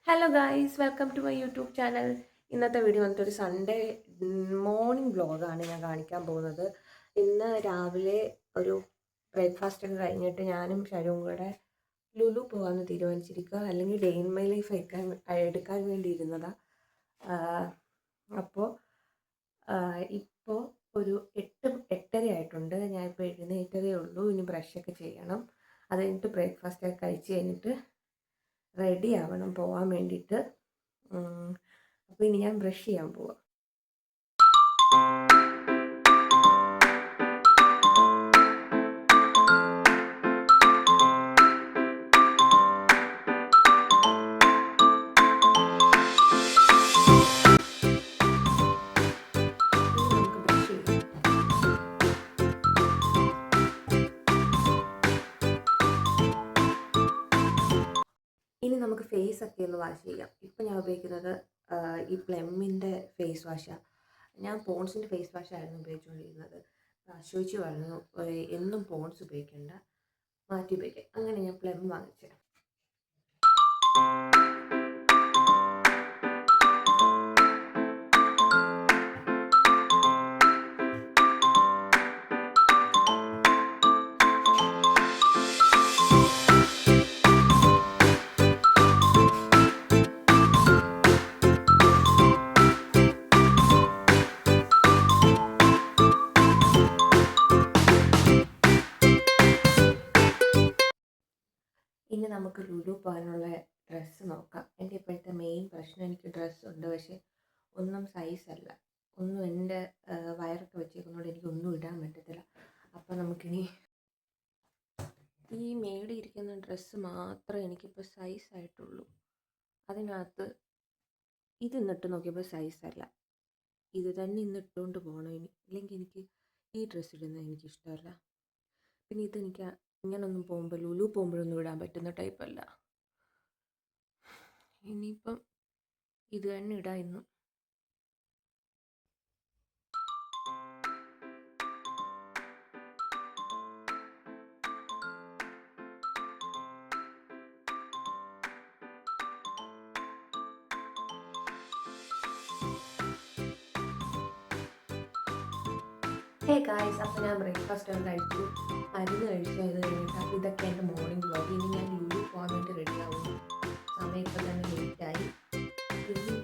Hello guys, welcome to my YouTube channel. ഇന്നത്തെ video വന്നിട്ട് ഒരു സൺഡേ മോർണിംഗ് വ്ളോഗാണ് ഞാൻ കാണിക്കാൻ പോകുന്നത്. ഇന്ന് രാവിലെ ഒരു ബ്രേക്ക്ഫാസ്റ്റ് ഒക്കെ കഴിഞ്ഞിട്ട് ഞാനും ഷരും കൂടെ ലുലു പോകാമെന്ന് തീരുമാനിച്ചിരിക്കുക. അല്ലെങ്കിൽ ഡേ ഇൻ മൈ ലൈഫ് എടുക്കാൻ വേണ്ടി ഇരുന്നതാണ്. അപ്പോൾ ഇപ്പോൾ ഒരു 8-8:30 ആയിട്ടുണ്ട്. ഞാനിപ്പോൾ എഴുന്നേറ്റതേ ഉള്ളൂ. ഇനി ബ്രഷൊക്കെ ചെയ്യണം. അത് കഴിഞ്ഞിട്ട് ബ്രേക്ക്ഫാസ്റ്റൊക്കെ കഴിച്ച് കഴിഞ്ഞിട്ട് റെഡി ആവണം പോകാൻ വേണ്ടിയിട്ട്. അപ്പോൾ ഇനി ഞാൻ ബ്രഷ് ചെയ്യാൻ പോവാം. ഇനി നമുക്ക് ഫേസ് ഒക്കെ ഒന്ന് വാഷ് ചെയ്യാം. ഇപ്പം ഞാൻ ഉപയോഗിക്കുന്നത് ഈ പ്ലെമ്മിൻ്റെ ഫേസ് വാഷാണ്. ഞാൻ പോൺസിൻ്റെ ഫേസ് വാഷായിരുന്നു ഉപയോഗിച്ചുകൊണ്ടിരുന്നത്. അശ്വചി പറഞ്ഞു എന്നും പോൺസ് ഉപയോഗിക്കേണ്ട, മാറ്റി ഉപയോഗിക്കാം. അങ്ങനെ ഞാൻ പ്ലെം വാങ്ങിച്ചത്. ഇനി നമുക്ക് ലുലു പോകാനുള്ള ഡ്രസ്സ് നോക്കാം. എൻ്റെ ഇപ്പോഴത്തെ മെയിൻ പ്രശ്നം, എനിക്ക് ഡ്രസ്സുണ്ട് പക്ഷേ ഒന്നും സൈസല്ല. ഒന്നും എൻ്റെ വയറൊക്കെ വെച്ചേക്കുന്നതുകൊണ്ട് എനിക്കൊന്നും ഇടാൻ പറ്റത്തില്ല. അപ്പോൾ നമുക്കിനി ഈ മേടിയിരിക്കുന്ന ഡ്രസ്സ് മാത്രമേ എനിക്കിപ്പോൾ സൈസായിട്ടുള്ളൂ. അതിനകത്ത് ഇത് ഇന്നിട്ട് നോക്കിയപ്പോൾ സൈസല്ല. ഇത് തന്നെ ഇന്നിട്ടുകൊണ്ട് പോകണം ഇനി. ഇല്ലെങ്കിൽ എനിക്ക് ഈ ഡ്രസ്സ് ഇടുന്നത് എനിക്കിഷ്ടമല്ല. പിന്നെ ഇതെനിക്ക് ഇങ്ങനൊന്നും പോകുമ്പോൾ ലുലു പോകുമ്പോഴൊന്നും ഇടാൻ പറ്റുന്ന ടൈപ്പല്ല. ഇനിയിപ്പം ഇത് തന്നെ ഇടാം ഇന്ന്. ഹേ ഗായ്സ്, അപ്പോൾ ഞാൻ ബ്രേക്ക്ഫാസ്റ്റ് ഒക്കെ കഴിച്ചു, മരുന്ന് കഴിച്ചു. അത് കഴിഞ്ഞിട്ട് അപ്പോൾ ഇതൊക്കെ എൻ്റെ മോർണിംഗ് വ്ളോഗ്. ഇനി ഞാൻ ലുലു പോകാൻ വേണ്ടി റെഡി ആവുന്നു. സമയം ഇപ്പോൾ തന്നെ ലേറ്റായി. ലുലു